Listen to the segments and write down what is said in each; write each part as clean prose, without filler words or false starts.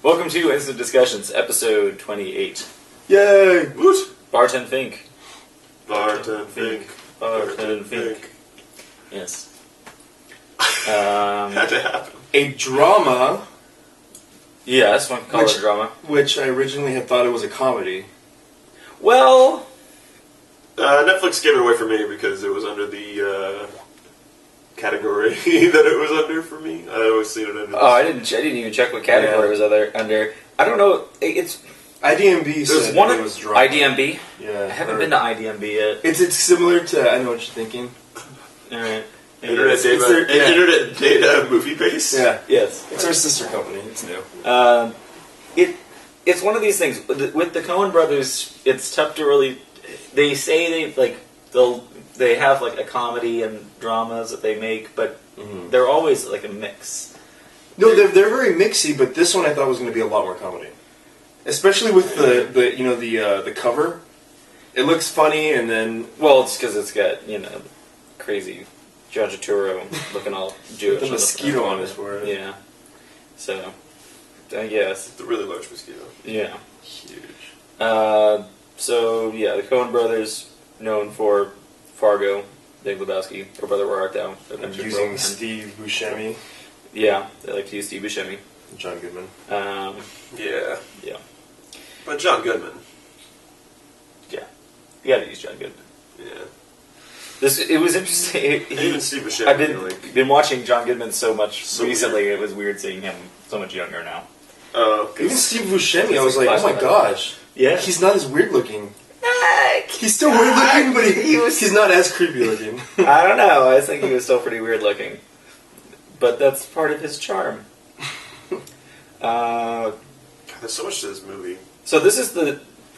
Welcome to Instant Discussions, episode 28. Yay! Woot! Barton Fink. Barton Fink. Barton Fink. Yes. Had to happen. A drama. Yes, one can call it a drama. Which I originally had thought it was a comedy. Well... Netflix gave it away for me because it was under the category that it was under for me. I always seen it under. Oh, I didn't even check what category it was under. I don't know. It's IDMB said one it was drama. IDMB? Yeah. I haven't been to IDMB yet. It's similar to, I know what you're thinking. Alright. Internet data movie base? Yeah. Yes. It's our sister company. It's new. It's one of these things. With the Coen brothers, it's tough to really... They say they have like a comedy and dramas that they make, but they're always like a mix. No, they're very mixy, but this one I thought was going to be a lot more comedy, especially with the cover. It looks funny, and then it's because it's got crazy John Turturro looking all Jewish with a mosquito on his forehead. Yeah, so I guess It's a really large mosquito. Yeah, Huge. So yeah, the Coen brothers known for Fargo, Big Lebowski, or Brother Where Art Thou? And using Steve Buscemi. Yeah, they like to use Steve Buscemi. John Goodman. Yeah. Yeah. But John Goodman. Yeah. You gotta use John Goodman. Yeah. It was interesting. Even Steve Buscemi. I've been watching John Goodman so much recently. Weird. It was weird seeing him so much younger now. Even Steve Buscemi, I was like, oh my gosh. Yeah. He's not as weird looking. He's still weird looking, but he's not as creepy looking. I don't know. I think he was still pretty weird looking. But that's part of his charm. God, there's so much to this movie. So this is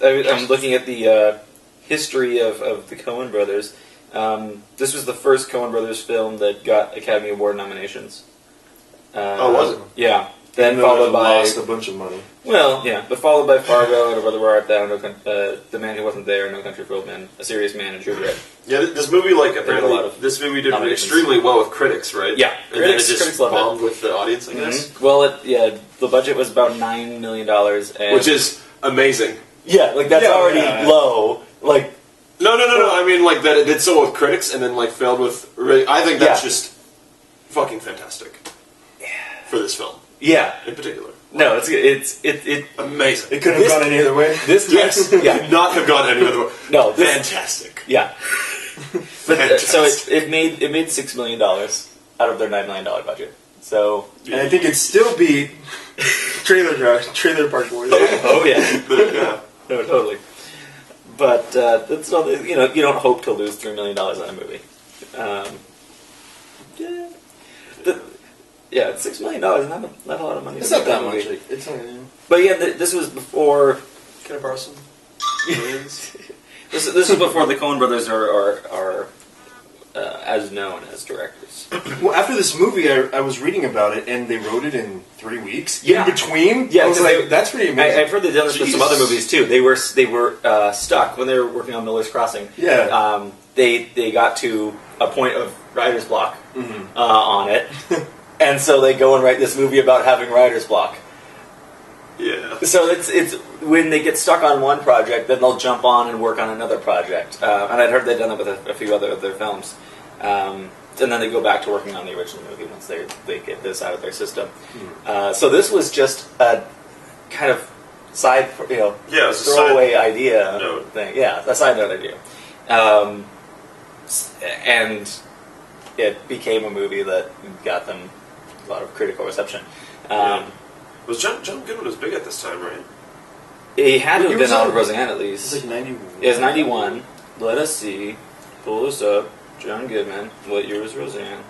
I'm looking at the history of the Coen brothers. This was the first Coen brothers film that got Academy Award nominations. Was it? Yeah. Then followed by... lost a bunch of money. Well, yeah, but followed by Fargo, and Brother Where Art Thou, The Man Who Wasn't There, No Country for Old Men, A Serious Man, and True Grit. Yeah, this movie, this movie did extremely well with critics, right? Yeah, and critics just bombed with the audience, I guess. Mm-hmm. Well, the budget was about $9 million, and which is amazing. Yeah, that's already low. No. I mean, that it did so well with critics, and then failed with. I think that's just fucking fantastic. Yeah. For this film. Yeah. In particular. No, it's amazing. It couldn't have gone any other way. This could not have gone any other way. No, fantastic. Yeah. But so it made $6 million out of their $9 million budget. So, and I think it still beat Trailer Park Boys. Oh yeah. Yeah. No, totally. But that's not you don't hope to lose $3 million on a movie. Yeah, $6 million is not a lot of money. It's not that much. It's not. But yeah, this was before. Can I borrow some millions? This is before the Coen brothers are as known as directors. Well, after this movie, I was reading about it, and they wrote it in 3 weeks. Yeah. In between, yeah, I was like, that's pretty amazing. I've heard they've done this with some other movies too. They were stuck when they were working on Miller's Crossing. Yeah. They got to a point of writer's block on it. And so they go and write this movie about having writer's block. Yeah. So it's when they get stuck on one project, then they'll jump on and work on another project. And I'd heard they'd done it with a few other of their films. And then they go back to working on the original movie once they get this out of their system. So this was just a kind of side, throwaway idea thing. Yeah, a side note idea. And it became a movie that got them a lot of critical reception. Was John Goodman was big at this time, right? He had to have been on Roseanne at least. It's like 91. It was 91. Let us see. Pull this up. John Goodman. What year was Roseanne?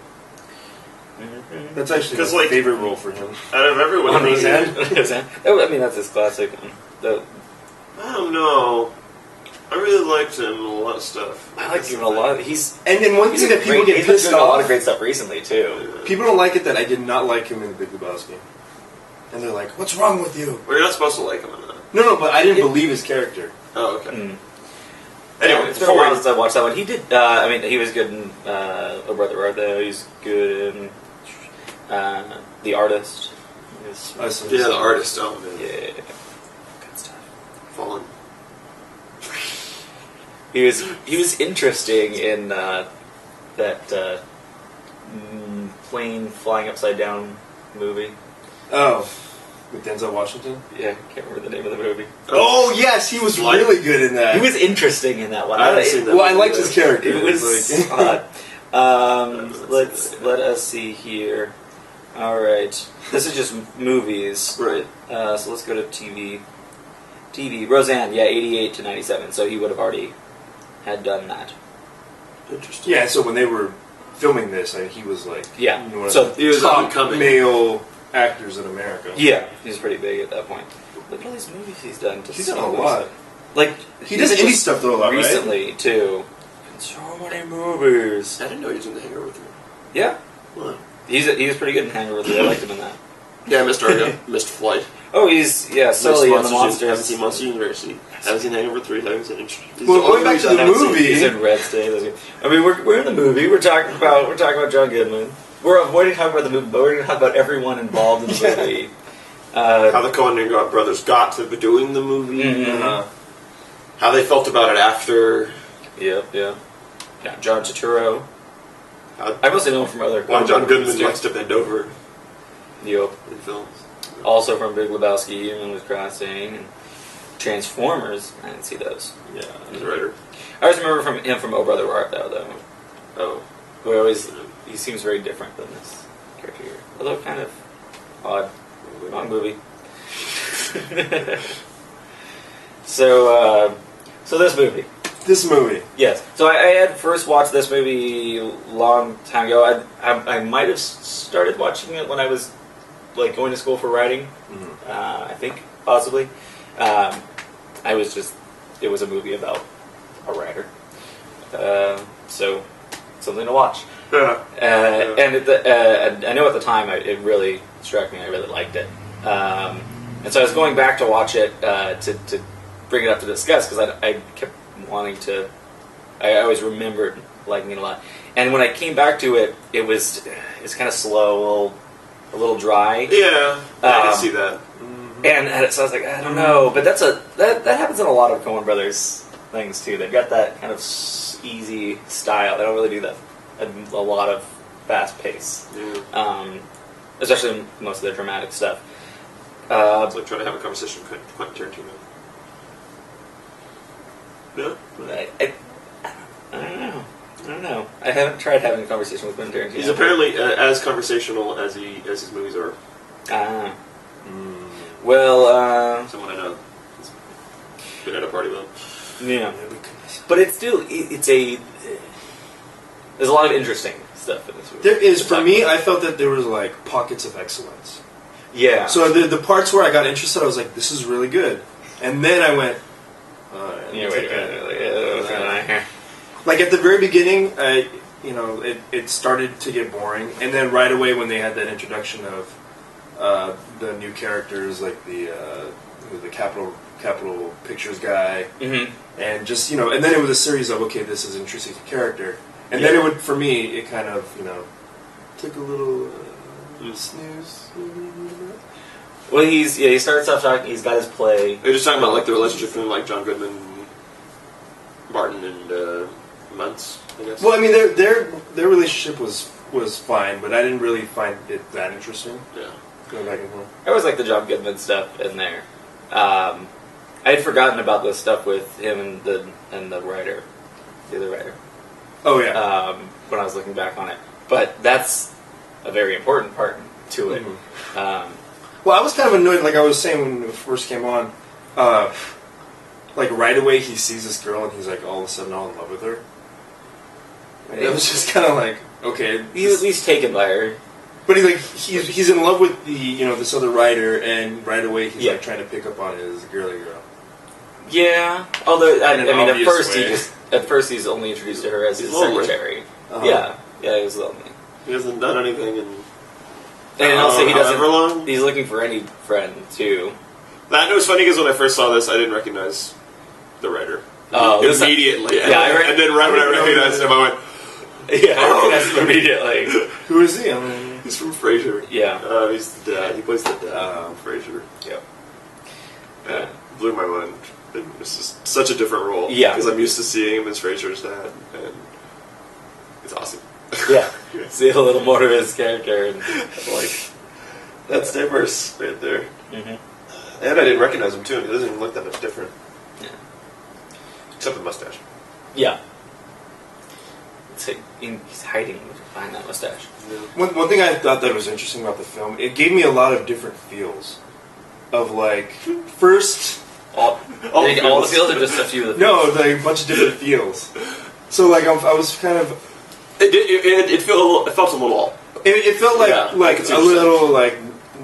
That's actually my favorite role for him. Out of everyone, on Roseanne. I mean, that's his classic. I don't know. I really liked him in a lot of stuff. I liked him in a lot. And then one thing that people get pissed off. A lot of great stuff recently too. People don't like it that I did not like him in The Big Lebowski, and they're like, "What's wrong with you?" Well, you're not supposed to like him in that. No, but I didn't believe his character. Oh, okay. Anyway, it's been a while since I watched that one. He did. He was good in A Brother Where Art Thou. He's good in The Artist. Yeah, the artist. Oh man. Yeah. Good stuff. Fallen. He was interesting in that plane flying upside down movie. Oh, with Denzel Washington? Yeah, I can't remember the name of the movie. Oh, yes, he was really good in that. He was interesting in that one. I haven't seen that. Well, I liked his character. It was like... odd. Let us see here. All right, this is just movies. Right. So let's go to TV. Roseanne, 88 to 97. So he would have already had done that. Interesting. Yeah, so when they were filming this, he was like one of So the he was top up-and-coming male actors in America. Yeah, he's pretty big at that point. Look at all these movies he's done. He's done a lot. Like He does indie stuff though a lot, recently too. And so many movies. I didn't know he was in The Hangover with her. Yeah, What? he was pretty good in Hangover. I liked him in that. Yeah, I missed Argo. Missed Flight. Oh, he's Sully in the Monsters. Haven't seen Monster University. Haven't seen Hangover 3. Haven't seen Well, going back to the movie, He's in Red State. I mean, we're in the movie. We're talking about John Goodman. We're avoiding talking about the movie, but we're going to talk about everyone involved in the movie. How the Coen brothers got to doing the movie. Mm-hmm. How they felt about it after. Yeah. John Turturro. I mostly know him from other. Why John Goodman likes to bend over Yep. in films. Also from Big Lebowski, Human was Crossing, and Transformers. I didn't see those. Yeah, he's a writer. I always remember him from Oh Brother Where Art Thou, though. Oh. He seems very different than this character here. Although kind of odd. Wrong movie. So this movie. This movie. Yes. So I had first watched this movie a long time ago. I might have started watching it when I was like going to school for writing. Mm-hmm. I think possibly. It was a movie about a writer. So something to watch. And I know at the time it really struck me. I really liked it. And so I was going back to watch it to bring it up to discuss because I kept wanting to. I always remembered liking it a lot. And when I came back to it, it's kind of slow, a little dry. Yeah, I can see that. And so I was like, I don't know, but that happens in a lot of Coen Brothers things too. They've got that kind of easy style. They don't really do that a lot of fast pace, especially in most of their dramatic stuff. It's like trying to have a conversation with Quentin Tarantino. No? I don't know. I haven't tried having a conversation with Quentin Tarantino. He's apparently as conversational as his movies are. Well, someone I know has been at a party with him. Yeah, but it's still there's a lot of interesting stuff in this movie. There is. For me, I felt that there was like pockets of excellence. Yeah. So the parts where I got interested, I was like, "This is really good," and then I went. Like at the very beginning, it started to get boring, and then right away when they had that introduction of the new characters, like the Capitol Pictures guy, and just and then it was a series of this is an interesting character, and then it would for me it kind of took a little snooze. Well, he starts off talking. He's got his play. They're just talking about like the relationship between like John Goodman, Barton, and Muntz, I guess. Well, I mean their relationship was fine, but I didn't really find it that interesting. Yeah, going back and forth. I always like the John Goodman stuff in there. I had forgotten about the stuff with him and the writer, the other writer. Oh yeah. When I was looking back on it, but that's a very important part to it. Well, I was kind of annoyed, like I was saying when it first came on. Like right away, he sees this girl and he's like all of a sudden all in love with her. And it was just kind of like, okay, he's taken by her. But he's in love with the this other writer, and right away he's like trying to pick up on his girly girl. Yeah, although I mean at first he's only introduced to her as his secretary. Yeah, he was lonely. He hasn't done anything in. And also, he doesn't. Long? He's looking for any friend too. That was funny because when I first saw this, I didn't recognize the writer. Oh, immediately. And then right when I recognized him, I went, "Yeah, I recognized him immediately." Who is he? I mean, He's from Frasier. Yeah. He's the dad. He plays the dad in Frasier. Yep. Yeah, blew my mind. This is such a different role. Yeah. Because I'm used to seeing him as Frasier's dad, and it's awesome. Yeah. See a little more of his character. And Like, that's diverse right there. Mm-hmm. And I didn't recognize him, too. He doesn't even look that much different. Yeah. Except the mustache. Yeah. It's like he's hiding behind that mustache. Yeah. One thing I thought that was interesting about the film, it gave me a lot of different feels. Of like, first... All the fields or just a few of the No, like a bunch of different feels. So like, I was kind of... It felt a little... It felt like Yeah, like I can see a what you're little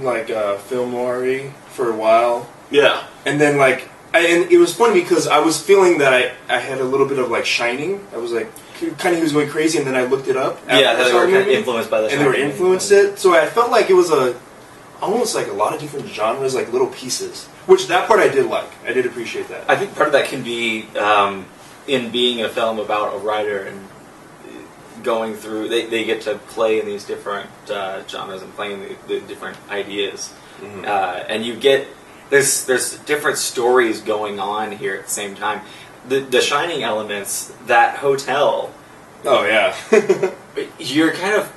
like film noir-y for a while. Yeah. And then like... and it was funny because I was feeling that I had a little bit of like Shining. I was like... kind of he was going crazy, and then I looked it up. Yeah, they were kind of influenced by the and they were influenced it. So I felt like it was almost like a lot of different genres, like little pieces. Which that part I did like. I did appreciate that. I think part of that can be in being a film about a writer and going through. They get to play in these different genres and playing the different ideas, and you get there's different stories going on here at the same time. The Shining elements, that hotel. Oh yeah. You're kind of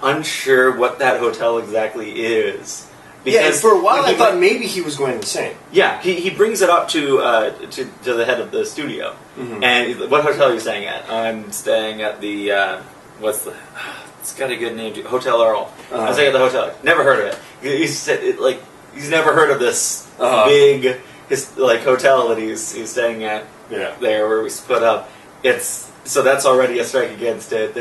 unsure what that hotel exactly is. Because yeah, and for a while I thought maybe he was going insane. Yeah, he brings it up to the head of the studio. And what hotel are you staying at? I'm staying at the it's got a good name, Hotel Earl. I'm staying at the hotel. Never heard of it. He said he's never heard of this big hotel that he's staying at. Yeah. There where we split up. So that's already a strike against it.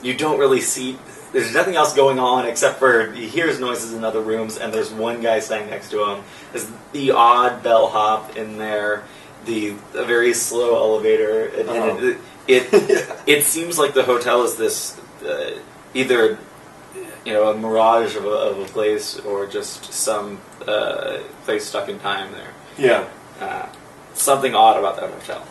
You don't really see. There's nothing else going on except for he hears noises in other rooms, and there's one guy standing next to him. There's the odd bellhop in there, a very slow elevator, and it seems like the hotel is this either a mirage of a place or just some place stuck in time there. Yeah. Something odd about that hotel,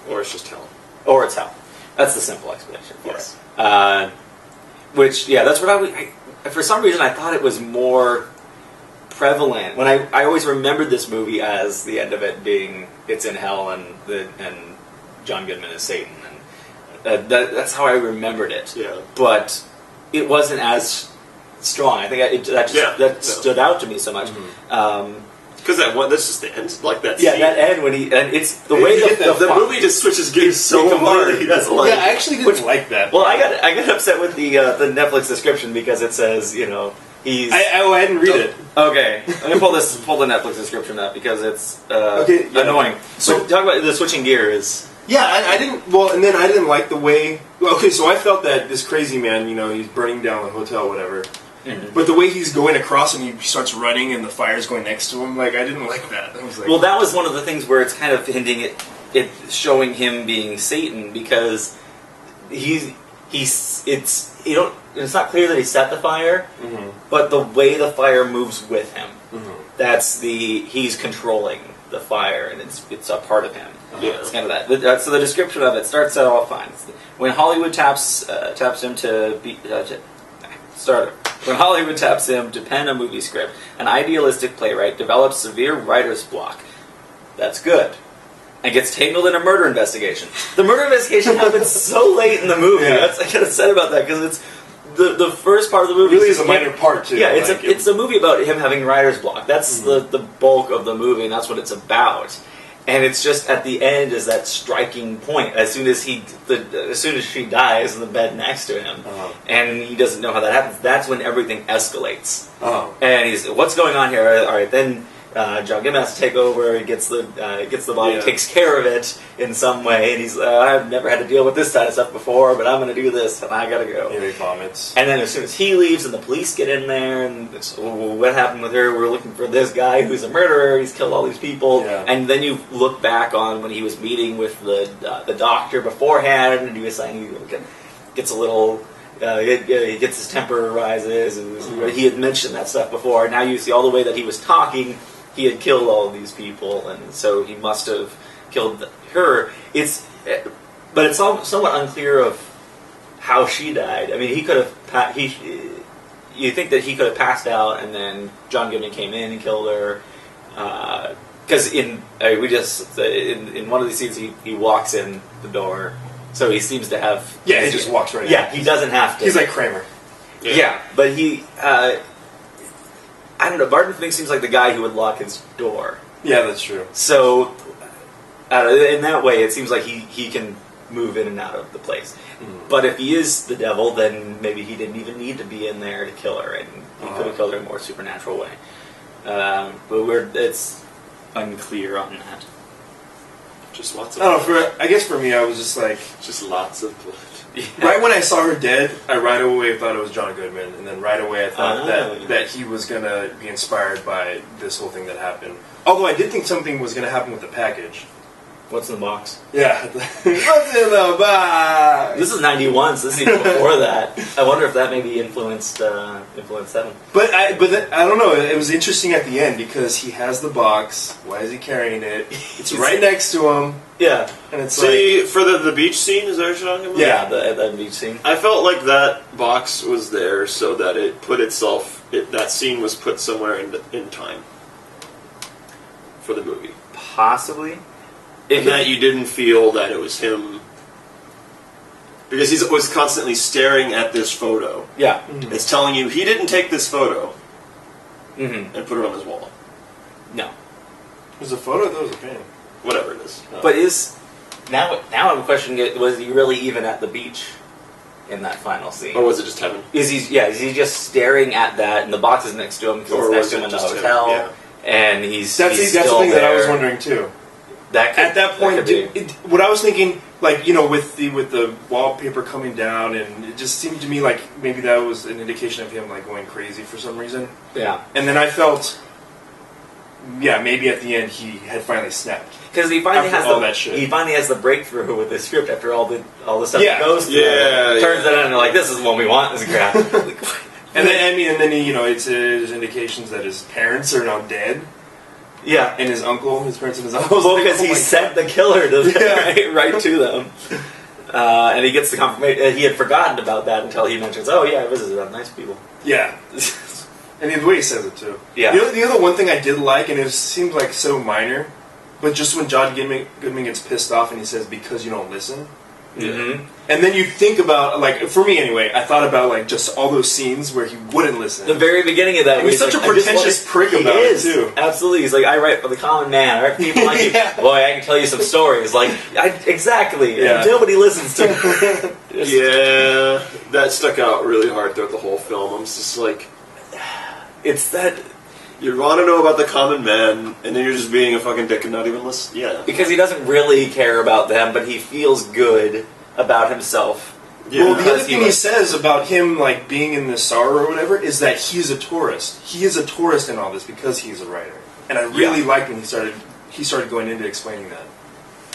Or it's just hell. or it's hell. That's the simple explanation for Yes. it. That's what I for some reason I thought it was more prevalent when I always remembered this movie as the end of it being it's in hell and John Goodman is Satan, and that's how I remembered it. Yeah. But it wasn't as strong. I think that stood out to me so much. Because that's just the end, like that. Yeah, scene. that end when and it's the way the movie just switches gears so hard. That's like, I actually didn't like that. Well, I got upset with the Netflix description because it says he's. I didn't read it. Okay, let me pull the Netflix description up because it's annoying. So talk about the switching gears. Yeah, I didn't. Well, and then I didn't like the way. Okay, so I felt that this crazy man, he's burning down the hotel, whatever. But the way he's going across and he starts running and the fire's going next to him, I didn't like that. I was like, well, that was one of the things where it's kind of hinting it showing him being Satan because it's not clear that he set the fire, but the way the fire moves with him, that's he's controlling the fire and it's a part of him. Yeah. It's kind of that. So the description of it starts out all fine. When Hollywood taps him to be starter. When Hollywood taps him to pen a movie script, an idealistic playwright develops severe writer's block. That's good. And gets tangled in a murder investigation. The murder investigation happens so late in the movie. Yeah. That's I gotta say about that because it's the first part of the movie really is a minor part too. Yeah, it's a movie about him having writer's block. That's the bulk of the movie, and that's what it's about. And it's just at the end is that striking point. As soon as she dies in the bed next to him, and he doesn't know how that happens, that's when everything escalates. And he's, what's going on here? All right, then John Goodman has to take over. He gets the body, takes care of it in some way, and he's I've never had to deal with this kind of stuff before, but I'm going to do this, and I got to go. And he vomits. And then as soon as he leaves, and the police get in there, and it's, well, what happened with her? We're looking for this guy who's a murderer. He's killed all these people. Yeah. And then you look back on when he was meeting with the doctor beforehand, and he was saying he gets a little. He gets his temper rises, and he had mentioned that stuff before. Now you see all the way that he was talking. He had killed all of these people, and so he must have killed her. But it's somewhat unclear of how she died. I mean, he could have you think that he could have passed out, and then John Goodman came in and killed her. Because in one of these scenes, he walks in the door, so he seems to have. Yeah, he just walks right in. Yeah, he doesn't have to. He's like Kramer. Yeah, but he. I don't know. Barton Fink seems like the guy who would lock his door. Yeah, that's true. So, in that way, it seems like he can move in and out of the place. But if he is the devil, then maybe he didn't even need to be in there to kill her, and he could have killed her in a more supernatural way. But it's unclear on that. Just lots of I don't know. I guess for me, I was just like... Just lots of blood. Yeah. Right when I saw her dead, I right away thought it was John Goodman, and then right away I thought that he was going to be inspired by this whole thing that happened. Although I did think something was going to happen with the package. What's in the box? Yeah. What's in the box? This is 91, so this is even before that. I wonder if that maybe influenced 7. But I don't know. It was interesting at the end because he has the box. Why is he carrying it? It's right next to him. Yeah. And it's for the beach scene, is that what you're talking about? Yeah, the beach scene. I felt like that box was there so that it put itself... that scene was put somewhere in time. For the movie. Possibly. And that you didn't feel that it was him... Because he was constantly staring at this photo. Yeah. It's telling you he didn't take this photo Mm-hmm. and put it on his wall. No. It was a photo? That was a painting. Whatever it is. But now I'm questioning, was he really even at the beach in that final scene? Or was it just heaven? Is he just staring at that, and the box is next to him because it's next to him in the hotel, and he's That's the still thing there. that I was wondering too. At that point, what I was thinking, like, with the wallpaper coming down, and it just seemed to me like maybe that was an indication of him like going crazy for some reason. Yeah. And then I felt, maybe at the end he had finally snapped. Because he finally has the breakthrough with the script after all the stuff he goes through. Turns it on and they're like, this is what we want. This crap. And then he, there's indications that his parents are now dead. Yeah. And his parents and his uncle. Well, because he sent the killer right to them. And he gets the confirmation. He had forgotten about that until he mentions, I visited nice people. Yeah. And the way he says it, too. Yeah. The other one thing I did like, and it seemed like so minor, but just when John Goodman gets pissed off and he says, because you don't listen. Mm-hmm. And then you think about, like, for me anyway, I thought about, like, just all those scenes where he wouldn't listen. The very beginning of that. He's such a pretentious prick about it, too. Absolutely. He's like, I write for the common man. I write for people like you. Boy, I can tell you some stories. Like, exactly. Yeah. And nobody listens to me. Yeah. That stuck out really hard throughout the whole film. I'm just like... It's that... You want to know about the common man, and then you're just being a fucking dick and not even listen. Yeah. Because he doesn't really care about them, but he feels good about himself. Yeah. Well, the other thing he says about him, like, being in the sorrow or whatever, is that he's a tourist. He is a tourist in all this because he's a writer. And I really liked when he started going into explaining that.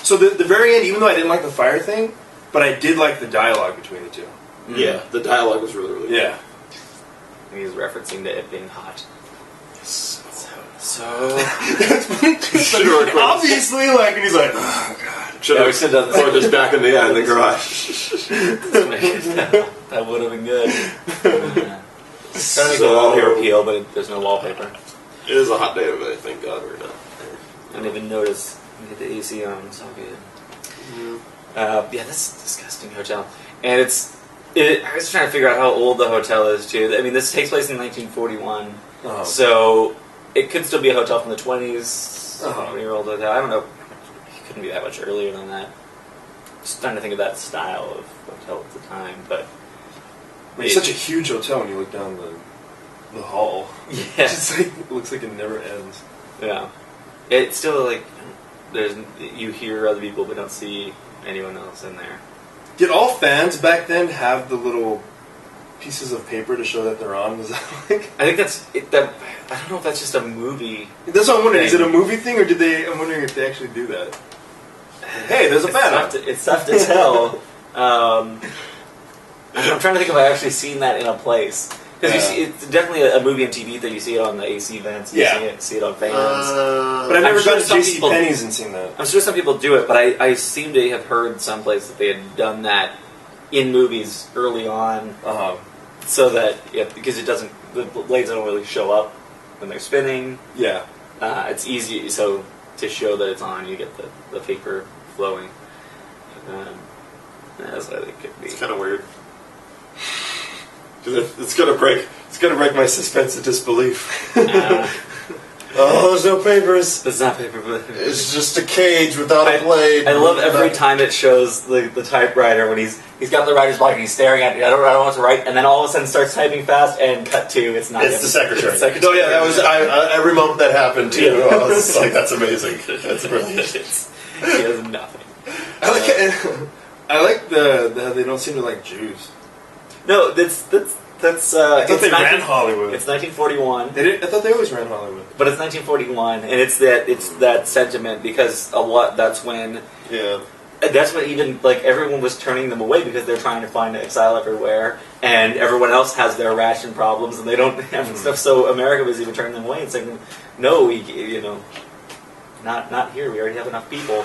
So the very end, even though I didn't like the fire thing, but I did like the dialogue between the two. Mm-hmm. Yeah, the dialogue was really, really good. Yeah. And he's referencing to it being hot. So obviously, like, and he's like, oh god. Should have put this back in the garage. That would have been good. Trying to make the wallpaper peel, but there's no wallpaper. It is a hot day today, thank God we're not. I didn't even notice. We get the AC on, it's all good. That's a disgusting hotel. And I was trying to figure out how old the hotel is, too. I mean, this takes place in 1941. Oh. So it could still be a hotel from the 20s, 20-year-old 20-year-old hotel. I don't know. It couldn't be that much earlier than that. Just trying to think of that style of hotel at the time, but it's such a huge hotel when you look down the hall. Yeah, it's like, it looks like it never ends. Yeah, it's still like you hear other people but don't see anyone else in there. Did all fans back then have the little pieces of paper to show that they're on? Was that like? I think that's it. I don't know if that's just a movie. That's what I'm wondering. Is it a movie thing, or did they? I'm wondering if they actually do that. Hey, there's a fan. It's tough to tell. I'm trying to think if I've actually seen that in a place. Because it's definitely a movie and TV thing. You see it on the AC vents. You see it on fans. But I've never gone to JCPenney's and seen that. I'm sure some people do it, but I seem to have heard someplace that they had done that in movies early on. so that because the blades don't really show up when they're spinning. Yeah. It's easy to show that it's on. You get the paper flowing. That's what I think it could be. It's kind of weird. Because it's gonna break my suspense of disbelief. Oh, there's no papers. It's not paper, but It's just a cage without a blade. I love every time it shows the typewriter when he's got the writer's block and he's staring at it. I don't know what to write, and then all of a sudden starts typing fast and cut to it's not. It's the secretary. It's the secretary. No, yeah, that was every moment that happened too. I was just like, that's amazing. That's brilliant. He has nothing. I like the they don't seem to like Jews. No, that's. I thought they ran Hollywood. It's 1941. They did. I thought they always ran Hollywood. But it's 1941, and it's that sentiment because that's when even like everyone was turning them away because they're trying to find exile everywhere, and everyone else has their ration problems and they don't have stuff. So America was even turning them away and saying, "No, not here. We already have enough people."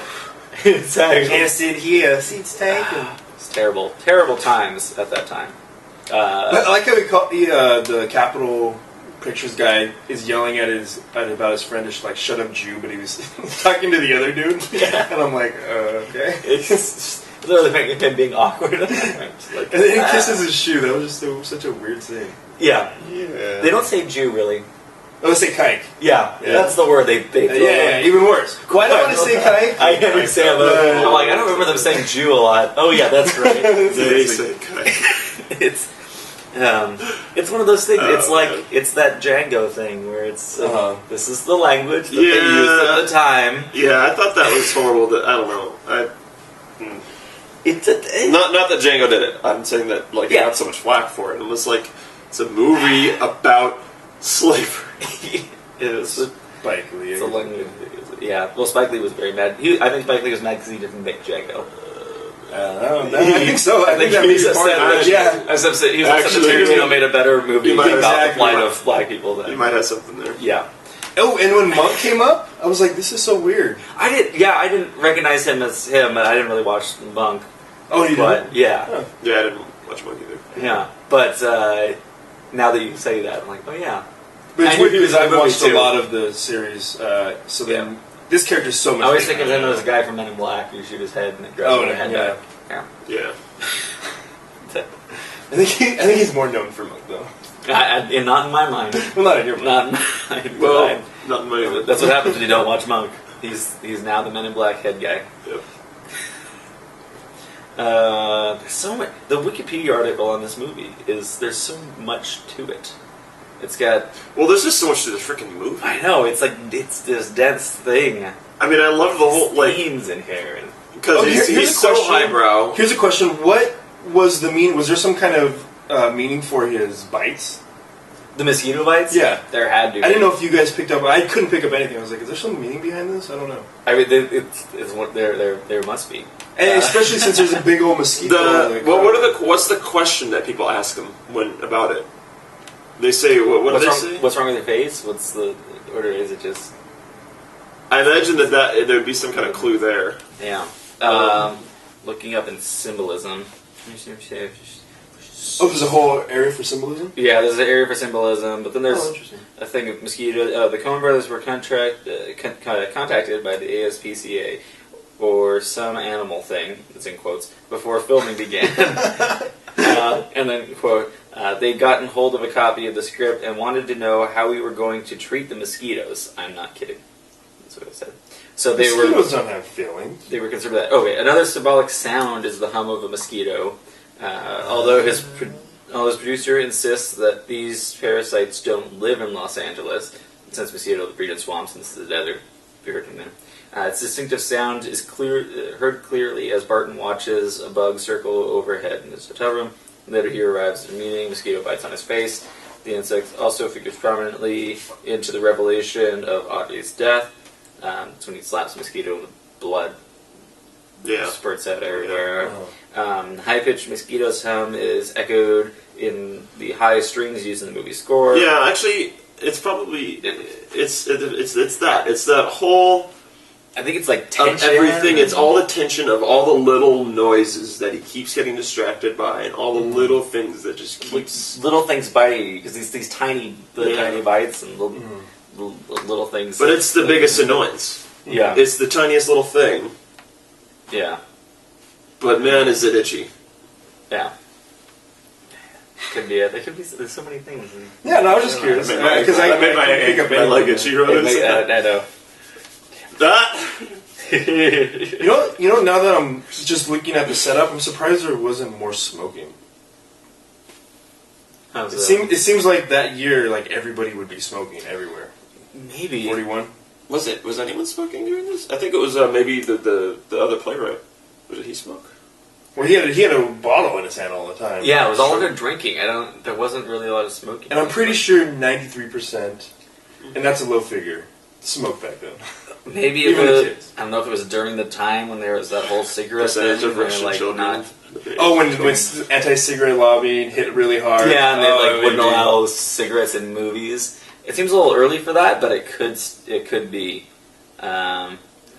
It's actually, can't sit here. Seats taken. It's terrible times at that time. I like how the Capitol Pictures guy is yelling about his friend to like shut up Jew, but he was talking to the other dude. Yeah. And I'm like, okay. It's literally making him being awkward. Like, and then he kisses his shoe. That was just such a weird thing. Yeah. They don't say Jew really. Oh, they say kike. Yeah, that's the word they yeah, even worse. Why do I want to say kike? I understand, but I'm like, I don't remember them saying Jew a lot. Oh yeah, that's right. They say kike. It's one of those things. It's like it's that Django thing where it's this is the language that they used at the time. Yeah, I thought that was horrible. I don't know. Not that Django did it. I'm saying that it got so much flack for it. It was like it's a movie about slavery. It was Spike Lee. It's a language. Yeah. Well, Spike Lee was very mad. I think Spike Lee was mad because he didn't make Django. I think so. I think that he makes was part upset. of it. Yeah. He was upset that Tarantino made a better movie about the plight of black people. You might have something there. Yeah. Oh, and when Monk came up, I was like, this is so weird. I didn't recognize him as him, and I didn't really watch Monk. Oh, you didn't? Yeah. Huh. Yeah, I didn't watch Monk either. Yeah. But now that you say that, I'm like, oh yeah. But it's weird because I've watched too. a lot of the series, so then this character's so much. I always think of him as a guy from Men in Black who shoot his head and it grabs his head back. Yeah. I think he's more known for Monk though. Not in my mind. Well, not in your mind. Not in mine. Well, not in my mind. That's what happens when you don't watch Monk. He's now the Men in Black head guy. Yep. There's so much. The Wikipedia article on this movie there's so much to it. It's got. Well, there's just so much to this freaking movie. I know it's this dense thing. I mean, I love the whole themes in here because he's so highbrow. Here's a question: what was the meaning? Was there some kind of meaning for his bites? The mosquito bites? Yeah. There had to be. I didn't know if you guys picked up. I couldn't pick up anything. I was like, is there some meaning behind this? I don't know. I mean, it's what there must be. And especially since there's a big old mosquito. What's the question that people ask him about it? They say, what do they say? What's wrong with your face? What's the order? Is it just... I imagine that there would be some kind of clue there. Yeah. Looking up in symbolism. Oh, there's a whole area for symbolism? Yeah, there's an area for symbolism, but then there's a thing of mosquito. The Coen brothers were contacted by the ASPCA or some animal thing, it's in quotes, before filming began. And then, quote, they'd gotten hold of a copy of the script and wanted to know how we were going to treat the mosquitoes. I'm not kidding. That's what I said. So mosquitoes don't have feelings. They were concerned with that. Okay, another symbolic sound is the hum of a mosquito. Although his producer insists that these parasites don't live in Los Angeles, since mosquitoes breed in swamps and this is the desert, if you heard him then. Its distinctive sound is heard clearly as Barton watches a bug circle overhead in his hotel room. Later he arrives at a meeting, mosquito bites on his face. The insect also figures prominently into the revelation of Audrey's death. It's when he slaps a mosquito with blood. Yeah. Spurts out everywhere. High-pitched mosquito's hum is echoed in the high strings used in the movie's score. Yeah, actually, it's probably it's that. It's that whole I think it's like of tension. everything. It's all the tension of all the little noises that he keeps getting distracted by, and all the little things that just keeps little things biting you because these tiny bites and little things. But it's the biggest annoyance. Yeah, it's the tiniest little thing. Yeah, but man, is it itchy. Yeah. Could be it. There could be. There's so many things. Yeah, no, I was just curious because I made my leg itchy. I know. That. You know. Now that I'm just looking at the setup, I'm surprised there wasn't more smoking. It seems like that year, like everybody would be smoking everywhere. Maybe 41. Was anyone smoking during this? I think it was maybe the other playwright. Did he smoke? Well, he had a bottle in his hand all the time. Yeah, it was all under drinking. There wasn't really a lot of smoking. And I'm pretty sure 93%, and that's a low figure, smoked back then. Maybe it was. I don't know if it was during the time when there was that whole cigarette percentage thing, of Russian like children. When anti-cigarette lobbying hit really hard. Yeah, and they wouldn't allow cigarettes in movies. It seems a little early for that, but it could be.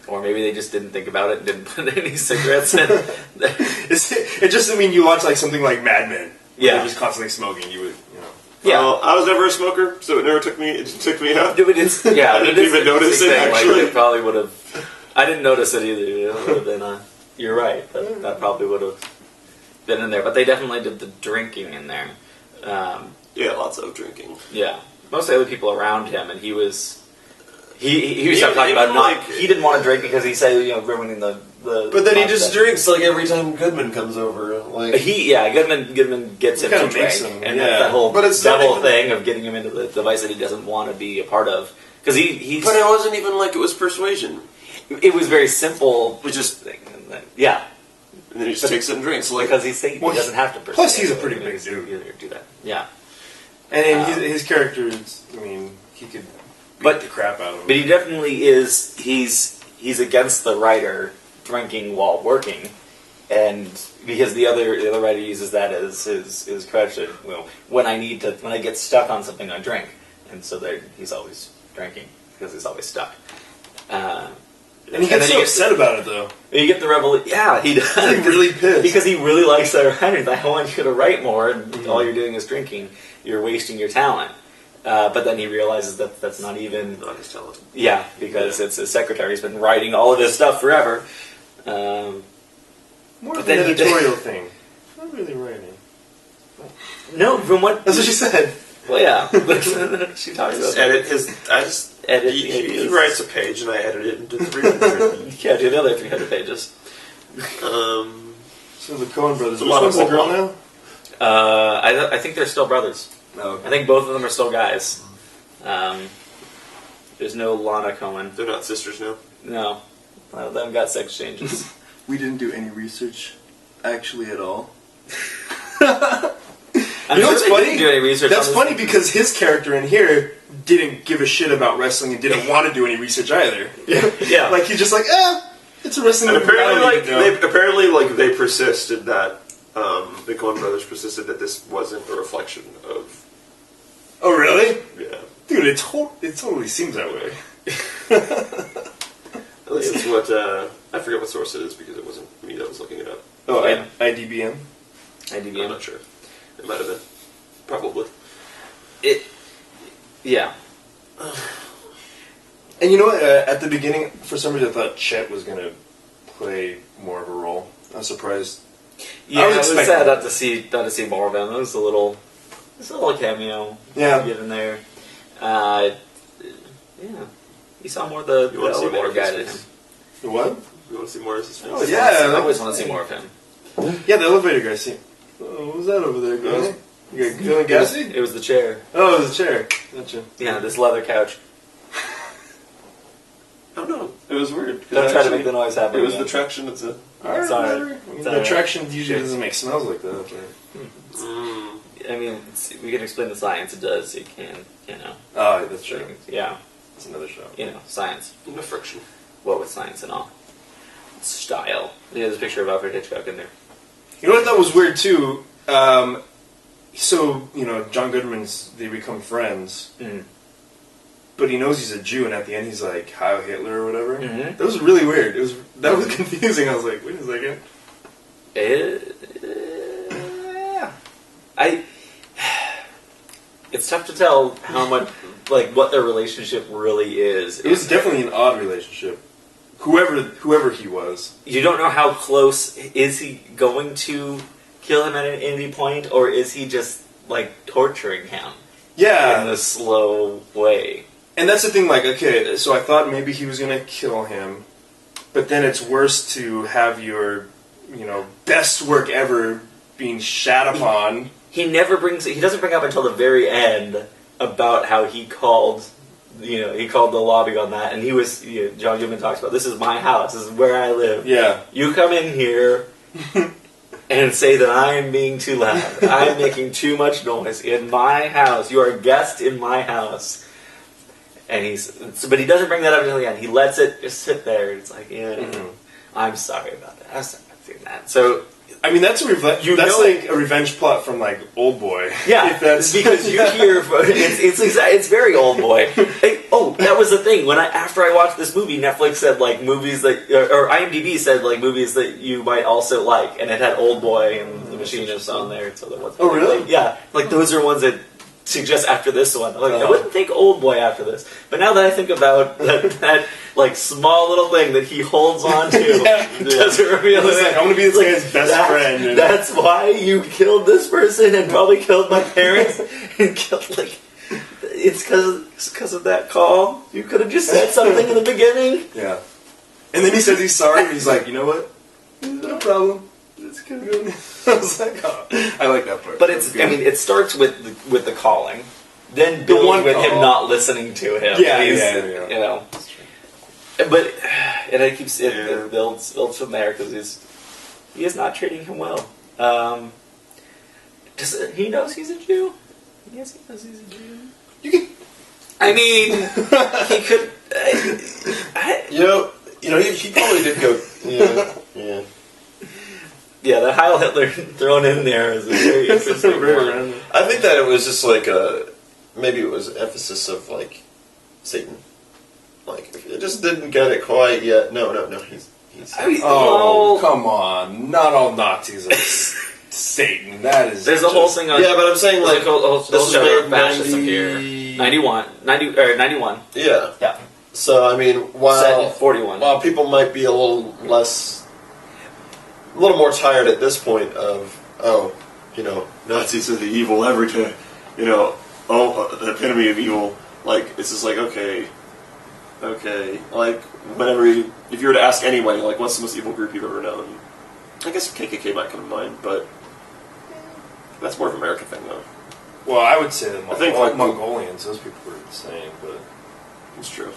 Or maybe they just didn't think about it and didn't put any cigarettes in. It just, I mean, you watch like something like Mad Men. Yeah. They're just constantly smoking. You would, Yeah. Well, I was never a smoker, so it never took me. It took me out. I didn't even notice it. Actually, it probably would have. I didn't notice it either. It would have been. You're right. That probably would have been in there, but they definitely did the drinking in there. Yeah, lots of drinking. Yeah, most of the other people around him, and he was. He was talking about he didn't want to drink because he said ruining the. But then he just drinks like every time Goodman comes over. Like Goodman gets him to drink, and that whole thing of getting him into the device that he doesn't want to be a part of because he. But it wasn't even like it was persuasion. It was very simple. It was just yeah. And then he just takes it and drinks because he doesn't have to. Plus, he's a pretty big dude. Do that. Yeah, and his character is. I mean, he could. Beat the crap out of him. But he definitely is. He's against the writer drinking while working, and because the other writer uses that as his crutch. When I get stuck on something, I drink, and so he's always drinking because he's always stuck. And he gets so upset about it, though. You get the revelation. Yeah, he does. He's really pissed because he really likes that writer. He's like, I want you to write more, and all you're doing is drinking. You're wasting your talent. But then he realizes that that's not even... Not his talent. Yeah, because it's his secretary. He's been writing all of this stuff forever. More of an editorial thing. Not really writing. No, from what... That's what she said. Well, yeah. She talks about edit. He writes a page, and I edit it into 300. Yeah, do the other 300 pages. So the Coen brothers... Which one's the girl now? I think they're still brothers. Oh, okay. I think both of them are still guys. There's no Lana Cohen. They're not sisters now? No. None of them got sex changes. We didn't do any research, actually, at all. You know what's funny? Do any research That's funny because his character in here didn't give a shit about wrestling and didn't want to do any research either. Yeah. Like, he's just like, it's a wrestling And movie. apparently, they persisted that... the Coen brothers persisted that this wasn't a reflection of... Oh, really? Yeah. Dude, it totally seems that way. At least it's what... I forget what source it is because it wasn't me that was looking it up. Oh, Yeah. IDBM? IDBM. I'm not sure. It might have been. Probably. Yeah. And you know what? At the beginning, for some reason, I thought Chet was going to play more of a role. I was surprised. Yeah, I was sad not to see more of him. It was a little cameo. Yeah. To get in there. Yeah. You saw more of the elevator guy than him. The what? You want to see more of his face? Oh, yeah. I always want to see more of him. Yeah, the elevator guy. See, what was that over there, guys? You got feeling gassy? It was the chair. Oh, it was a chair. Gotcha. Yeah, this leather couch. Oh, no. It was weird. Don't try to make the noise happen. It was the traction. It's a... Sorry. The attraction usually doesn't make smells like that. I mean, we can explain the science. It does. You can, Oh, that's true. Yeah. It's another show. Science. No friction. What with science and all. Style. There's a picture of Alfred Hitchcock in there. You know what I thought was weird, too? So, John Goodman's, they become friends. Mm. but he knows he's a Jew, and at the end he's like Heil Hitler or whatever. Mhm. That was really weird. That was confusing. I was like, wait a second. It's tough to tell how much, like, what their relationship really is. It was definitely an odd relationship. Whoever he was. You don't know how close is he going to kill him at any point, or is he just like torturing him? Yeah, in a slow way. And that's the thing. Like, okay, so I thought maybe he was gonna kill him, but then it's worse to have your, best work ever being shat upon. He doesn't bring up until the very end about how he called. He called the lobby on that, and he was. John Goodman talks about, this is my house. This is where I live. Yeah. You come in here and say that I am being too loud. I am making too much noise in my house. You are a guest in my house. And but he doesn't bring that up until the end. He lets it just sit there. It's like, I'm sorry about that. I'm sorry about doing that. So. I mean, that's a like a revenge plot from like Old Boy. Yeah, because you hear it's very Old Boy. That was the thing. After I watched this movie, Netflix said like movies that, or IMDb said like movies that you might also like, and it had Old Boy and The Machinist on there. So there wasn't. Oh, really? Yeah, like those are ones that suggest after this one. Like, I wouldn't think Old Boy after this, but now that I think about that like small little thing that he holds on to, doesn't reveal it. Like, I'm gonna be this guy's best friend. That's why you killed this person and probably killed my parents and killed it's because of that call. You could have just said something in the beginning. Yeah. And then he says he's sorry, and he's like, you know what? No problem. It's good. I was like, I like that part. But it starts with the calling, then builds with him not listening to him. Yeah. But it builds from there because he is not treating him well. He knows he's a Jew. Yes, he knows he's a Jew. He could. He probably did go. Yeah. Yeah, that Heil Hitler thrown in there is a very interesting one. I think that it was just like maybe it was emphasis of like Satan. Like it just didn't get it quite yet. No. He's come on! Not all Nazis are Satan. That is. There's a whole thing on. Yeah, but I'm saying like this is made fascism here. 91. Yeah. So I mean, set in 41. While people might be a little more tired at this point of Nazis are the evil everything, the epitome of evil. Like it's just like okay. Like if you were to ask anybody, like what's the most evil group you've ever known? I guess KKK might come to mind, but that's more of an American thing, though. Well, I would say that I think Mongolians, those people were insane, but it's true.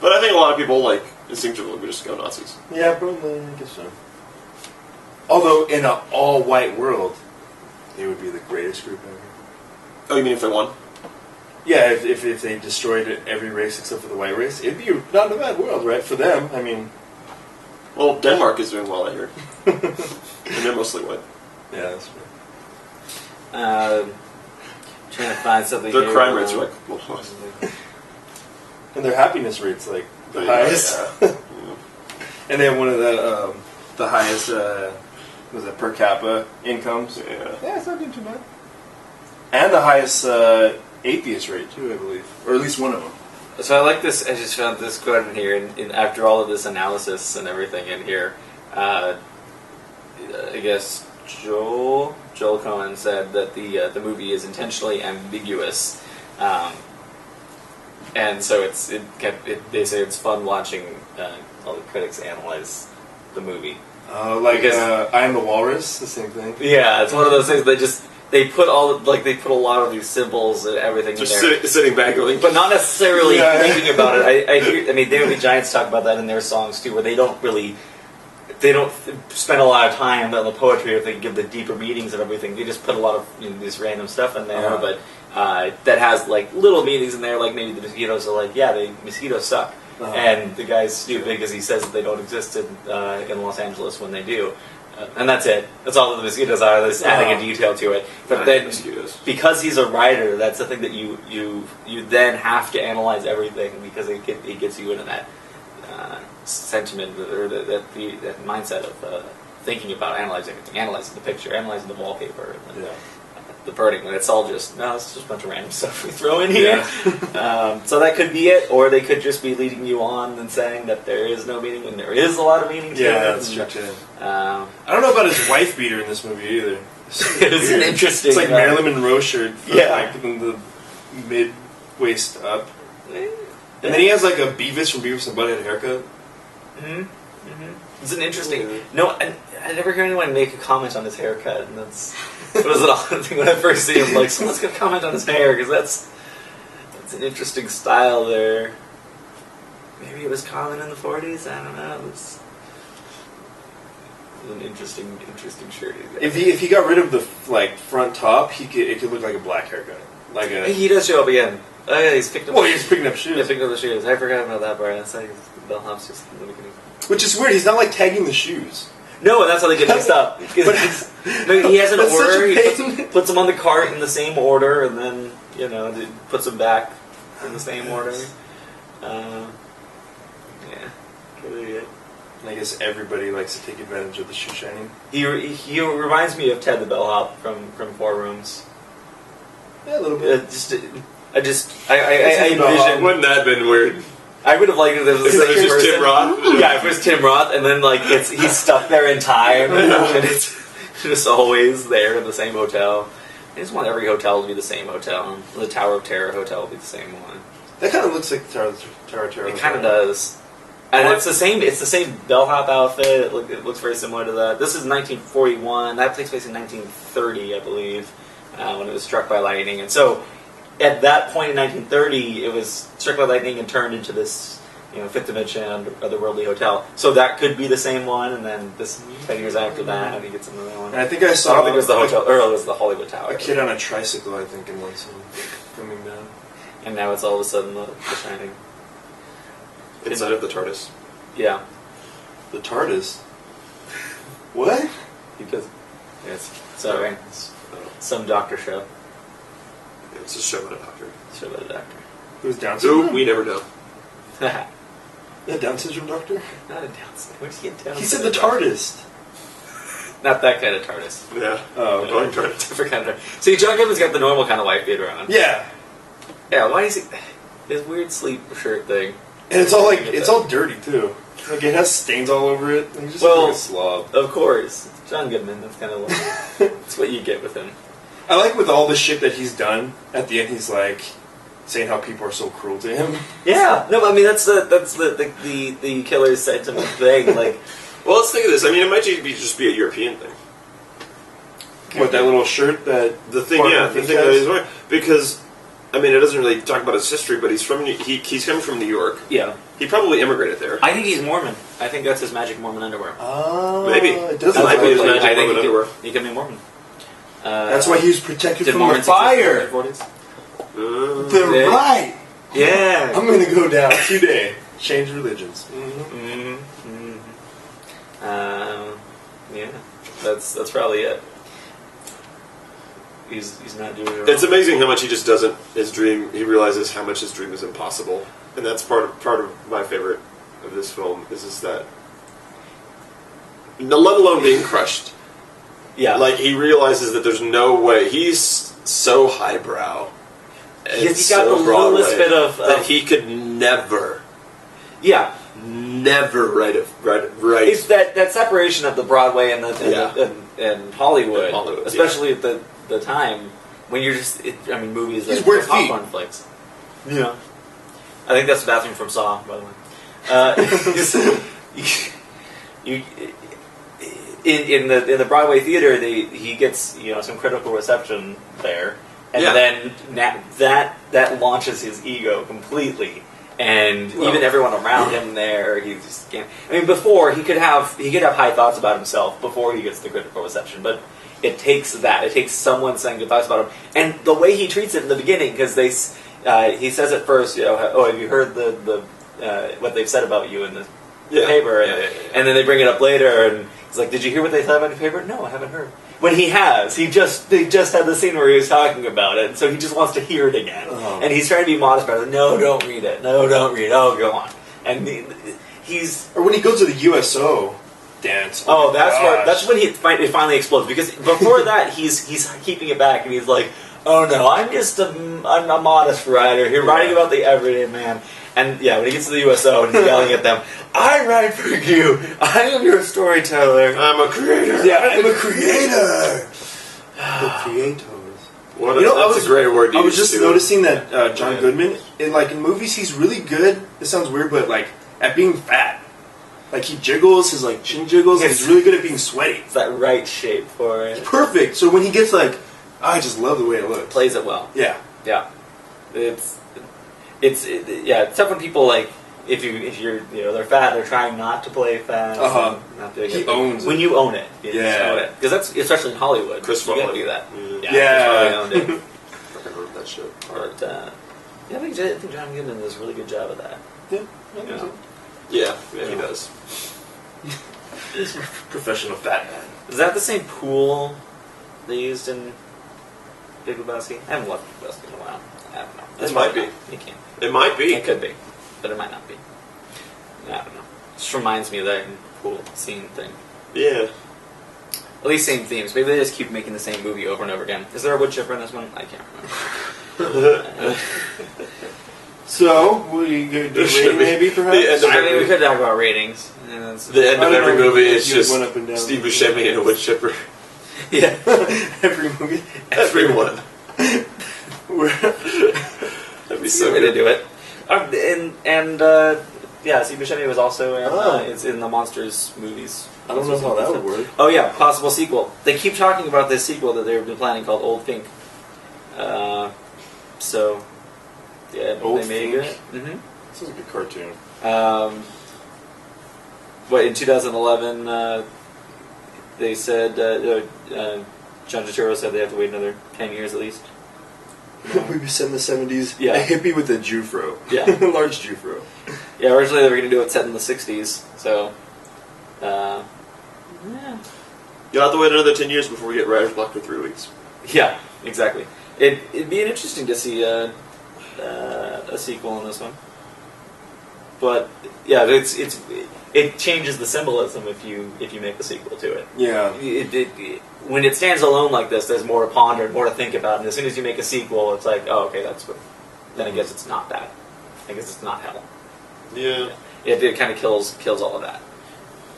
But I think a lot of people instinctively would just go Nazis. Yeah, probably. I guess so. Although in an all-white world, they would be the greatest group ever. Oh, you mean if they won? Yeah, if they destroyed every race except for the white race, it'd be not a bad world, right? For them, I mean. Well, Denmark is doing well, I hear. And they're mostly white. Yeah, that's true. Trying to find something. Their crime rates are and their happiness rates the highest. Yeah. And they have one of the highest per capita incomes. Yeah, it's not doing too bad. And the highest atheist rate too, I believe, or at least one of them. So I like this. I just found this quote in here, and after all of this analysis and everything in here, I guess Joel Cohen said that the movie is intentionally ambiguous, and so they say it's fun watching all the critics analyze the movie. I Am the Walrus, the same thing. Yeah, it's one of those things they put a lot of these symbols and everything just in there. sitting back going, but not necessarily thinking about it. I hear. I mean, David B. Giants talk about that in their songs too, where they don't spend a lot of time on the poetry if they give the deeper meanings and everything. They just put a lot of this random stuff in there, but that has little meanings in there, like maybe the mosquitoes are mosquitoes suck. And the guy's stupid because he says that they don't exist in Los Angeles when they do. And that's it. That's all the mosquitoes are. They're just adding a detail to it. But then, mosquitoes. because he's a writer, that's the thing that you then have to analyze everything because it gets you into that sentiment or that mindset of thinking about analyzing everything, analyzing the picture, analyzing the wallpaper, and the birding. And it's all just it's just a bunch of random stuff we throw in here. Yeah. So that could be it, or they could just be leading you on and saying that there is no meaning when there is a lot of meaning to it. Yeah, that's true too. I don't know about his wife beater in this movie either. It's an interesting. It's like Marilyn Monroe shirt, Yeah. like from the mid waist up, and then he has like a Beavis from Beavis and Butthead haircut. It's an interesting. No, I never hear anyone make a comment on his haircut, and that's it was an odd thing when I first see him. Like, someone's gonna comment on his hair because that's an interesting style there. Maybe it was common in the 40s. I don't know. It was an interesting shirt. If he got rid of the front top, it could look like a black haircut, like a. He does show up again. Oh yeah, he's picked up. Well, he's picking up shoes. Yeah, picking up the shoes. I forgot about that part. That's like the bellhop's just in the beginning. Which is weird. He's not like tagging the shoes. No, and that's how they get mixed up. But He has an that's such order. a He pain. puts them on the cart in the same order, and then puts them back in the same order. Yeah, could be it. I guess everybody likes to take advantage of the shoe shining. He reminds me of Ted the bellhop from Four Rooms. Yeah, a little bit. I envision. Wouldn't that have been weird? I would have liked it if it was the Is it same just person. Tim Roth? Yeah, if it was Tim Roth, and then he's stuck there in time, and it's just always there in the same hotel. I just want every hotel to be the same hotel. The Tower of Terror hotel will be the same one. That kind of looks like the Tower of Terror. It kind of does. And it's the same bellhop outfit. It looks very similar to that. This is 1941. That takes place in 1930, I believe, when it was struck by lightning. And so, at that point in 1930, it was struck by lightning and turned into this, fifth dimension otherworldly hotel. So that could be the same one. And then 10 years after that, I think it's another one. And I think I I saw. don't think it was the hotel, or it was the Hollywood Tower. A kid on a tricycle, I think, in one scene coming down. And now it's all of a sudden the Shining. Inside of the TARDIS. Yeah, The TARDIS. What? because sorry, some doctor show. It's a show about a doctor. Show about a doctor. Who's Down So syndrome? we never know. The Down syndrome doctor? Not a Down syndrome. Where'd you get Down He said syndrome? the TARDIS. Not that kind of TARDIS. Yeah. Oh, Going okay. TARDIS. Different kind of. See, John Gibbons got the normal kind of wife beater on. Yeah. Yeah. Why is he? His weird sleep shirt thing. And it's all it's all dirty too. Like it has stains all over it. And he's just Well- like a slob. Of course, it's John Goodman. That's kind of that's what you get with him. I like with all the shit that he's done. At the end, he's like saying how people are so cruel to him. Yeah. No, I mean that's the killer's sentiment thing. Like, Well, let's think of this. I mean, it might just be a European thing. What, that little shirt that The thing, Barton yeah, the Fink thing that has? he's wearing. Because, I mean, it doesn't really talk about his history, but he's coming from New York. yeah. He probably immigrated there. I think he's Mormon. I think that's his magic Mormon underwear. Oh, Maybe. it does That look might be his like magic I think Mormon underwear. he could be Mormon. That's why he was protected Did from the Mormons fire. exist in the 40s? They're Yeah. right. Yeah. I'm gonna go down today. Change religions. Yeah, that's probably it. He's not doing it wrong. It's amazing how much he just doesn't. His dream. He realizes how much his dream is impossible, and that's part of my favorite of this film is just that. Let alone being crushed. Yeah, Like he realizes that there's no way. He's so highbrow. and he's got so the Broadway littlest bit of that he could never write. It's that separation of the Broadway and and Hollywood, And Hollywood, especially at the time when you're just. Movies He's like weird feet. popcorn flicks. Yeah, I think that's the bathroom from Saw, by the way. In the Broadway theater, he gets some critical reception there, and then that launches his ego completely. And even everyone around him there, he just can't. I mean, before he could have high thoughts about himself before he gets the critical reception, but it takes that. It takes someone saying good thoughts about him, and the way he treats it in the beginning, because he says at first, have you heard the what they've said about you in the paper? And then they bring it up later, and He's like, "Did you hear what they thought about your paper?" "No, I haven't heard." When he has, they just had the scene where he was talking about it, so he just wants to hear it again, and he's trying to be modest about it. No, don't read it. No, don't read it. Oh, go on. And he's or when he goes to the USO dance. Oh, that's when it finally explodes. Because before that, he's keeping it back, and he's like, "Oh no, I'm just I'm a modest writer here, writing about the everyday man." And yeah, when he gets to the USO and he's yelling at them, "I write for you. I am your storyteller. I'm a creator. Yeah, I'm a creator." The creators. That's a great word to I was use, just too. noticing that John Goodman, in movies, he's really good. This sounds weird, but at being fat. Like he jiggles, his chin jiggles, and he's really good at being sweaty. It's that right shape for it. Perfect. So when he gets I just love the way it looks. Plays it well. Yeah. Yeah. It's tough when people if you're they're fat, they're trying not to play fat. Not to, he owns when it. you own it. You Yeah. just own it, because that's especially in Hollywood. Chris you gotta Farley. do that. Yeah. Owned it. Fucking wrote that shit. But I think John Goodman does a really good job of that. Yeah, he does. He's a professional fat man. Is that the same pool they used in Big Lebowski? I haven't watched Big Lebowski in a while. I don't know. It might be. It can't. It might be. It could be, but it might not be. I don't know. Just reminds me of that pool scene thing. Yeah. At least same themes. Maybe they just keep making the same movie over and over again. Is there a wood chipper in this one? I can't remember. So, we could do rating maybe, perhaps? I mean, we could talk about ratings. The end of every movie is just went up and down. Steve Buscemi and a wood chipper. Yeah. Every movie. Everyone. That'd be so way good. to do it. Steve Buscemi was also in, it's in the Monsters movies. I don't know how that would work. Oh yeah, possible sequel. They keep talking about this sequel that they've been planning called Old Fink. Old they made Fink? it. Mm-hmm. This is a good cartoon. In 2011, they said John Turturro said they have to wait another 10 years at least. We said in the 70s, Yeah. a hippie with a Jufro. Yeah. A large Jufro. Yeah, originally they were going to do it set in the 60s, so... You'll have to wait another 10 years before we get Writer's Block for 3 weeks. Yeah, exactly. It'd be interesting to see a sequel in this one, but yeah, it changes the symbolism if you make a sequel to it. Yeah. When it stands alone like this, there's more to ponder, more to think about, and as soon as you make a sequel, it's like, oh, okay, that's what. Then I guess it's not that. I guess it's not hell. Yeah. It kind of kills all of that.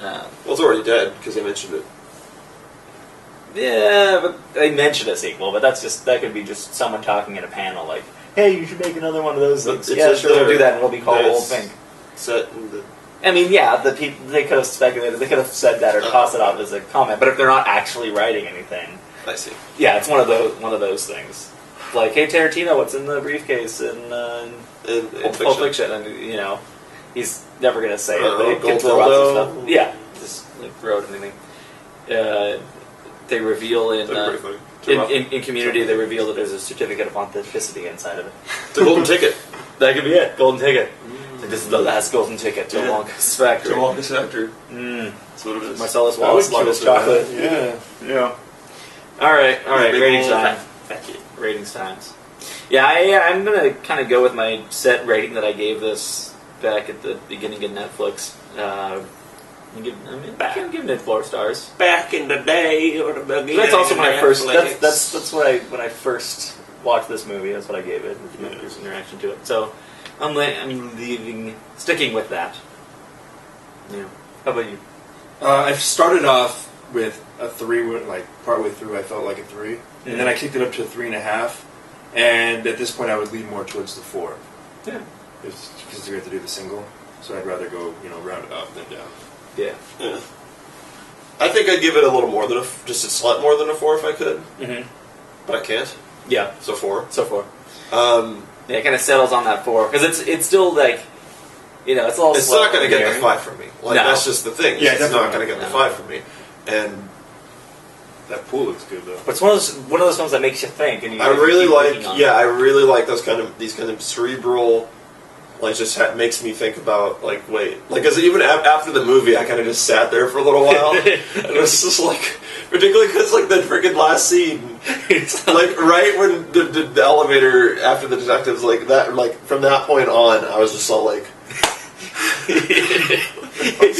Well, it's already dead because they mentioned it. Yeah, but they mentioned a sequel, but that could be just someone talking in a panel like, hey, you should make another one of those But things. it Yeah, says sure, we'll there do that, and it'll be called that Old it's Fink. Set in the... I mean, yeah, the people, they could have speculated, they could have said that or tossed it off as a comment, but if they're not actually writing anything, I see. yeah, it's one of those things. Like, hey, Tarantino, what's in the briefcase in Pulp Fiction? And, he's never going to say it, but he can throw out some stuff. Yeah, just throw out anything. They reveal in Community, they reveal that there's a certificate of authenticity inside of it. The golden ticket. That could be it. Golden ticket. This is the last golden ticket to Wonka's factory. To Wonka's factory. That's what it is. Marcellus Wallace loved his chocolate. Yeah. All right. Big Ratings old time. Ratings times. Yeah, I'm gonna kind of go with my set rating that I gave this back at the beginning of Netflix. I'm giving it 4 stars. Back in the day, or the beginning. That's also when I first. Netflix. That's what when I first watched this movie. That's what I gave it. My first interaction to it. So I'm sticking with that. Yeah. How about you? I started off with a 3, partway through I felt like a 3, and then I kicked it up to a 3.5, and at this point I would lean more towards the 4. Yeah. Because we have to do the single, so I'd rather go, round it up than down. Yeah. I think I'd give it a little more than just a slight more than a 4 if I could. Mm-hmm. But I can't. Yeah. So 4. So 4. Yeah, it kind of settles on that 4 because it's still it's a little. It's not going to get the 5 from me. That's just the thing. Yeah, it's not going to get the 5 from me. And that pool looks good though. But it's one of those films that makes you think. And I really like those these kind of cerebral like just makes me think about like wait, like because even after the movie, I kind of just sat there for a little while, and it was just like particularly because like the freaking last scene, like right when the elevator after the detectives like that, like from that point on, I was just all like. It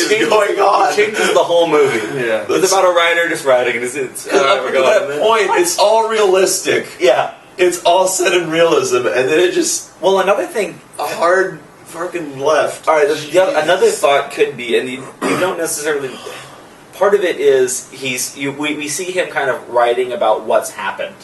changes the whole movie. Yeah. It's about a writer just writing, and it's up to that point, it's all realistic. Yeah. It's all set in realism, and then it just Well, another thing. a hard fucking left. All right. Another thought could be, and you don't necessarily. Part of it is we see him kind of writing about what's happened,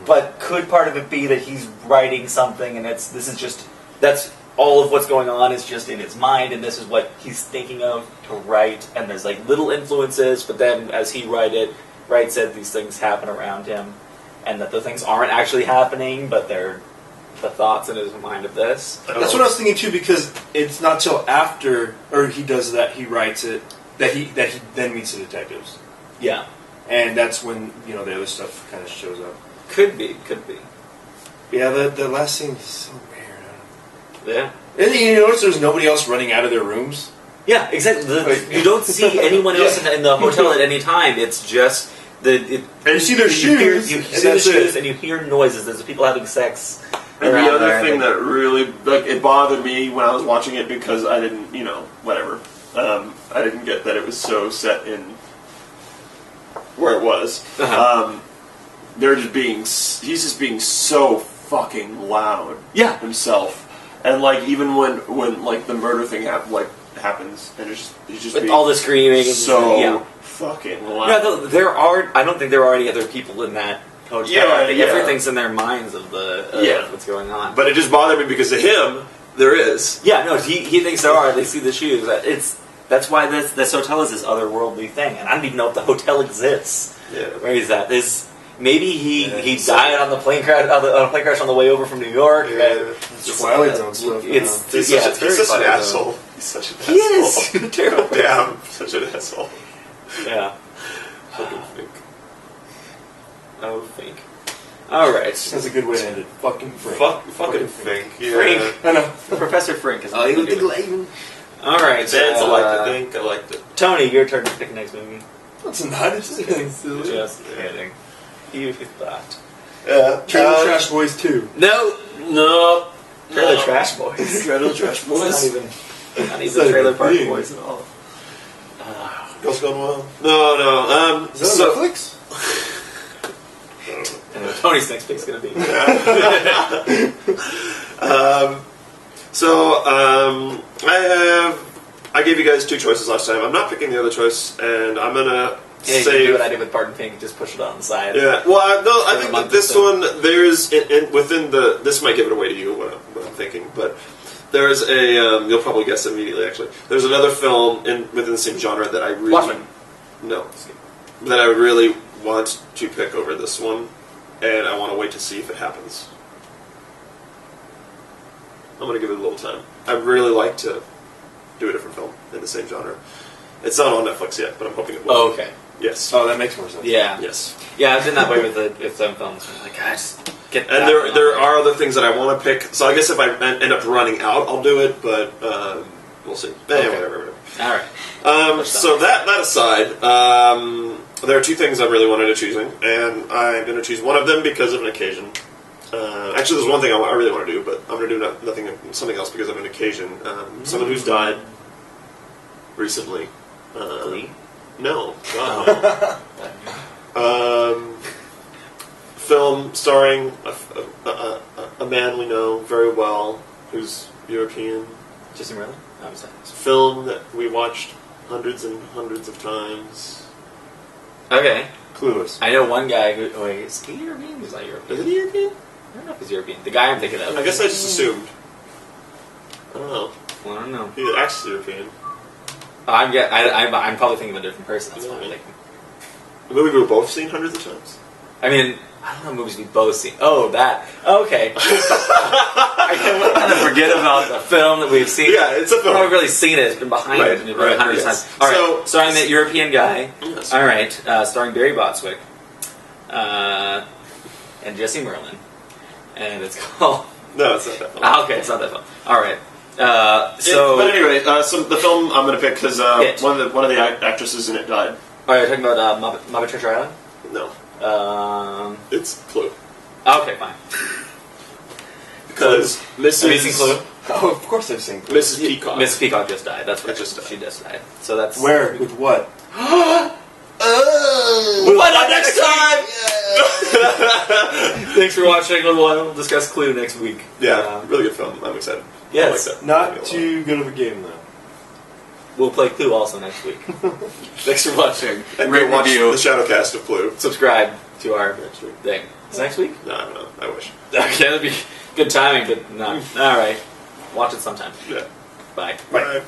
but could part of it be that he's writing something, and that's all of what's going on is just in his mind, and this is what he's thinking of to write, and there's like little influences, but then as he writes it, these things happen around him, and that the things aren't actually happening, but they're the thoughts in his mind of this. That's what I was thinking too, because it's not till after, or he does that, he writes it, that he then meets the detectives. Yeah. And that's when, the other stuff kind of shows up. Could be. Yeah, the last scene is so weird. Yeah. And you notice there's nobody else running out of their rooms? Yeah, exactly. You don't see anyone else in the hotel at any time. It's just and you see their shoes. You see the shoes, and you hear noises. There's people having sex. And the other thing that really it bothered me when I was watching it because I didn't, whatever. I didn't get that it was so set in where it was. Uh-huh. He's just being so fucking loud. Yeah. Himself. And like even when like the murder thing happens and he's just with being all the screaming and so fucking loud. Yeah, I don't think there are any other people in that hotel. Yeah, I think yeah. everything's in their minds of what's going on. But it just bothered me because to him there is. Yeah, no, he thinks there are. They see the shoes. That's why this hotel is this otherworldly thing, and I don't even know if the hotel exists. Yeah. Where is that? Maybe he died on the plane crash on the way over from New York. Yeah. Twilight Zone stuff. He's such an asshole. He's such an asshole. He is terrible. Damn, such an asshole. Yeah. Fucking Fink. Oh, Fink. All right. That's a good way to end it. Fucking Fink. Fucking Fink. Yeah. Frink. I know. Professor Frink is. I All right. That's I liked it. Think I liked it. Tony, your turn to pick next movie. That's not. It's just kidding. Silly. Just kidding. You thought. Yeah. Trailer Trash Boys 2. No. Trailer Trash Boys. Trailer Trash Boys. Not even Trailer Park Boys at all. Girls Gone Wild. No. Is that on Netflix? And Tony's next pick's gonna be. I gave you guys two choices last time. I'm not picking the other choice, and I'm gonna You save. do what I did with Barton Fink, just push it on the side. Yeah. Well, I For a think month that this or so. one there's within the. This might give it away to you what I'm thinking, but. There's a you'll probably guess immediately. Actually, there's another film within the same genre that I really Watchmen. No, that I would really want to pick over this one, and I want to wait to see if it happens. I'm going to give it a little time. I'd really like to do a different film in the same genre. It's not on Netflix yet, but I'm hoping it will. Oh, okay. Yes. Oh, that makes more sense. Yeah. Yes. Yeah, I've been that way with some films. I'm like, guys, get that. And there are other things that I want to pick. So I guess if I end up running out, I'll do it. But we'll see. Okay. Whatever. All right. So that aside, there are two things I'm really wanting to choosing, and I'm going to choose one of them because of an occasion. Actually, there's one thing I really want to do, but I'm going to do something else because of an occasion. Someone who's died recently. Glee? No. God, no. Film starring a man we know very well who's European. Jason Merlin? I'm sorry. Film that we watched hundreds and hundreds of times. Okay. Clueless. I know one guy who... Wait, is he European? He's not European. Is it European? I don't know if he's European. The guy I'm thinking of. I guess I just assumed. I don't know. Well, I don't know. He acts European. I'm probably thinking of a different person. That's why I'm thinking. A movie we've both seen hundreds of times. I mean, I don't know movies we've both seen. Oh, that. Okay. I kind of forget about the film that we've seen. Yeah, it's a film. I haven't really seen it. It's been behind Right, it right, hundreds of yes. times. All right. So- Starring that European guy. Yes. All right. Starring Barry Botswick. And Jesse Merlin. And it's called... No, it's not that film. Okay, it's not that film. All right. But anyway, so the film I'm going to pick because Hit. one of the actresses in it died. Are you talking about Muppet Treasure Island? No, It's Clue. Okay, fine. because Have you seen Clue? Oh, of course I've seen Clue. Mrs. Peacock. Mrs. Peacock just died. That's what Just died. she just died. So that's Where? With what? We'll find out next time. Thanks for watching. We'll discuss Clue next week. Yeah, really good film. I'm excited. Yes. I like that. Not too good of a game, though. We'll play Clue also next week. Thanks for watching. And Rate, go watch review. the Shadowcast of Clue. Subscribe to our Next week. thing. Is it next week? No, I don't know. I wish. Okay, that'd be good timing, but not. All right. Watch it sometime. Yeah. Bye. Bye.